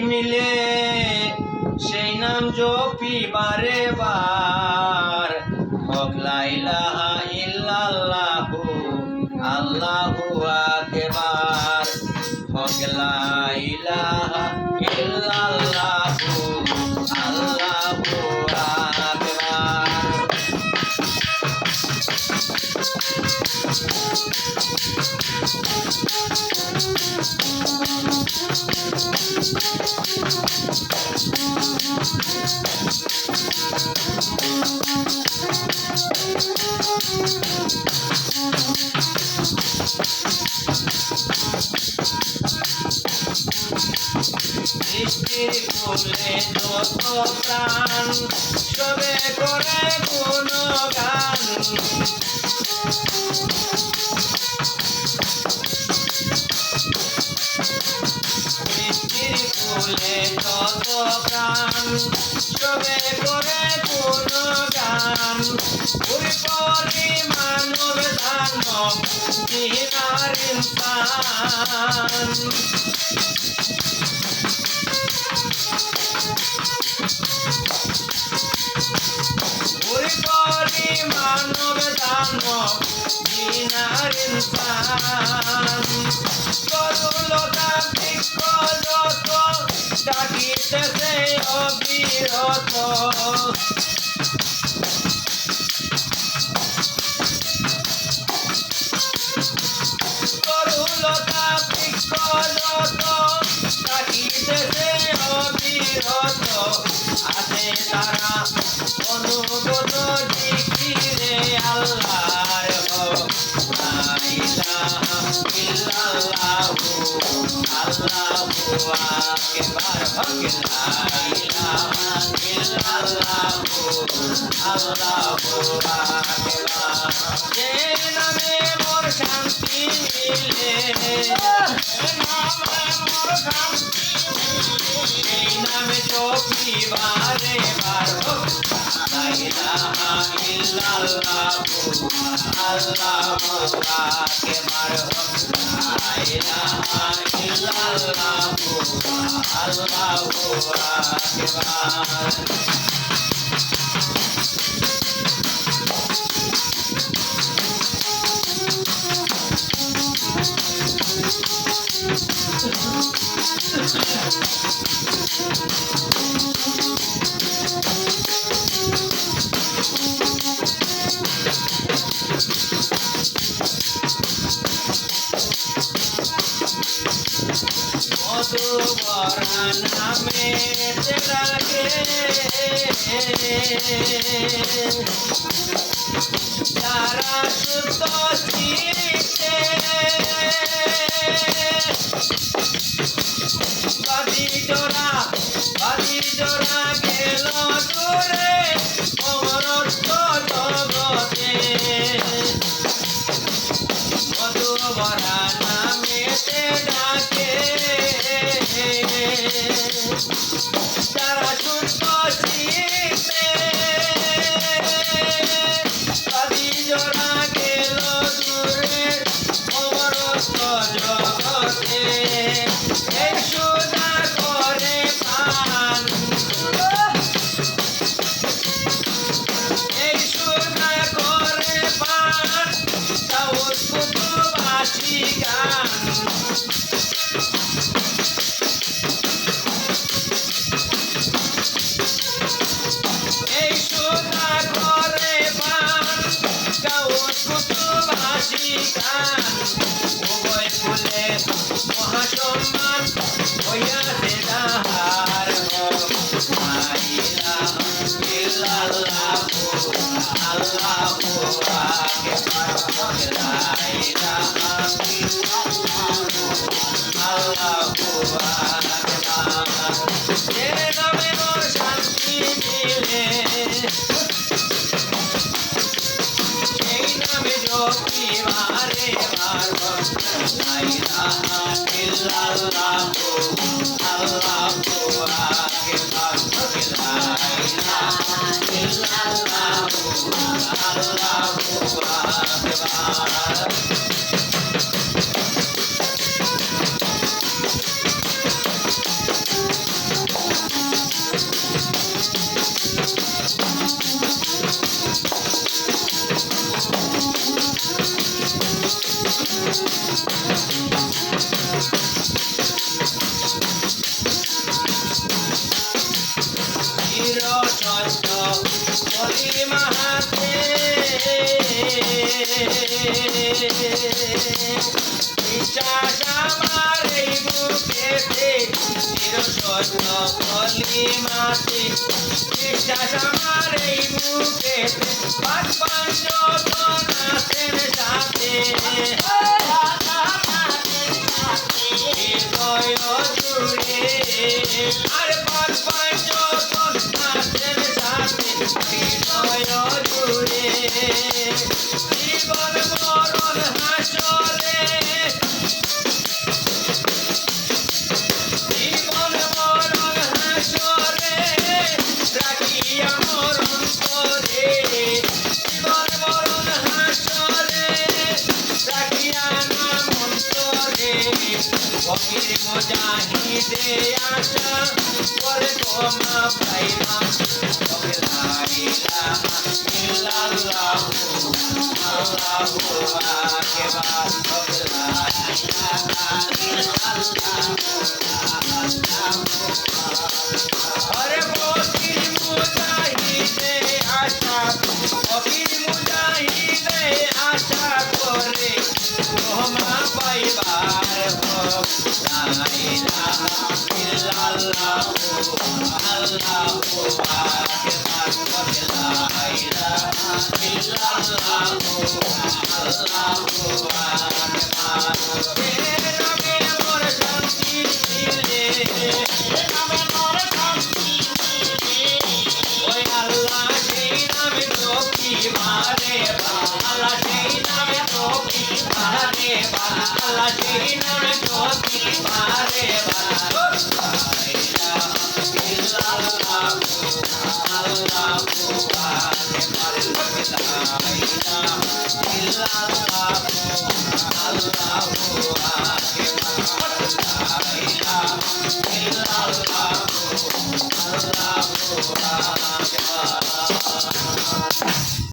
মিলে সেই নাম জপি বারে বার হক লা ইলাহা ইল্লাল্লাহু আল্লাহু আকবার হক লা ইলাহা ইল্লাল্লাহু আল্লাহু আকবার সৃষ্টির কুলে যত প্রাণ সবে করে গুণগান সৃষ্টির কুলে যত প্রাণ সবে করে গুণগান ওই পরিমানব দানব জিনার ইনসান ওই পরিমানব দানব জিনার ইনসান করুলতা বৃক্ষ যত ডাকিতেছে অবিরত করুলতা বৃক্ষ যত ডাকিতেছে অবিরত আছে তারা অনুগত জিকিরে আল্লাহর লা ইলাহা ইল্লাল্লাহু আল্লাহু আকবার হক লা ইলাহা ইল্লাল্লাহু আল্লাহু আকবার যে নামে মোর শান্তি মিলে এই নামে জপি বারে বার লা ইলাহা ইল্লাল্লাহু আল্লাহু আকবার লা ইলাহা ইল্লাল্লাহু আল্লাহু আকবার মধুবরা নামে ডাকে তারা শুদ্ধ চিত্তে বাদি জোড়া গেল দূরে অমরত্ব জগতে মধুবরা নামেতে ডাকে তারা শুদ্ধ চিত্তে বাদি জোড়া গেল দূরে অমরত্ব জগতে এই সুদা করে পান এই সুদা করে পান দাউদ কুতুবাসী গান এই সুদা করে পান দাউদ কুতুবাসী গান উভয় ফুলে মহাসম্মান হইয়াছে দাহার লা ইলাহা ইল্লাল্লাহু আল্লাহু আকবার লা ইলাহা ইল্লাল্লাহু আল্লাহু আকবার যে নামে মোর শান্তি মিলে সেই নামে জপি বারে বার লা ইলাহা ইল্লাল্লাহু আল্লাহু আকবার লা ইলাহা ইল্লাল্লাহু আল্লাহু আকবার কলিমাতে বিশ্বাস আমার এই বুকেতে চিরসত্য কলিমাতে বিশ্বাস আমার এই বুকেতে পাঁচ পাঁচজন আছেন সাথে হৃদয় জুড়ে আর পাঁচ পাঁচজন আছেন সাথে হৃদয় জুড়ে জীবন মরণ হাসরে জীবন মরণ হাসরে রাখিয়া মরণ করে জীবন মরণ হাসরে রাখিয়া নাম অন্তরে ফকির মুজাহিদে আশা করে তোমা পাইবা তবে লা ইলাহা ইল্লাল্লাহু আল্লাহু আকবার তবে লা ইলাহা ইল্লাল্লাহু আরে ফকির মুজাহিদে আশা ফকির মুজাহিদে আশা করে তোমা পাইবার হোক লা ইলাহা ইল্লাল্লাহু আল্লাহু আকবার তবে লা ইলাহা ইল্লাল্লাহু আল্লাহু আকবার হে নামে মোর শান্তি মিলে ওই আল্লাহ সেই নামে তো কি মারে আল্লাহ সেই নামে তো কি মারে আল্লাহ সেই নামে তো কি মারে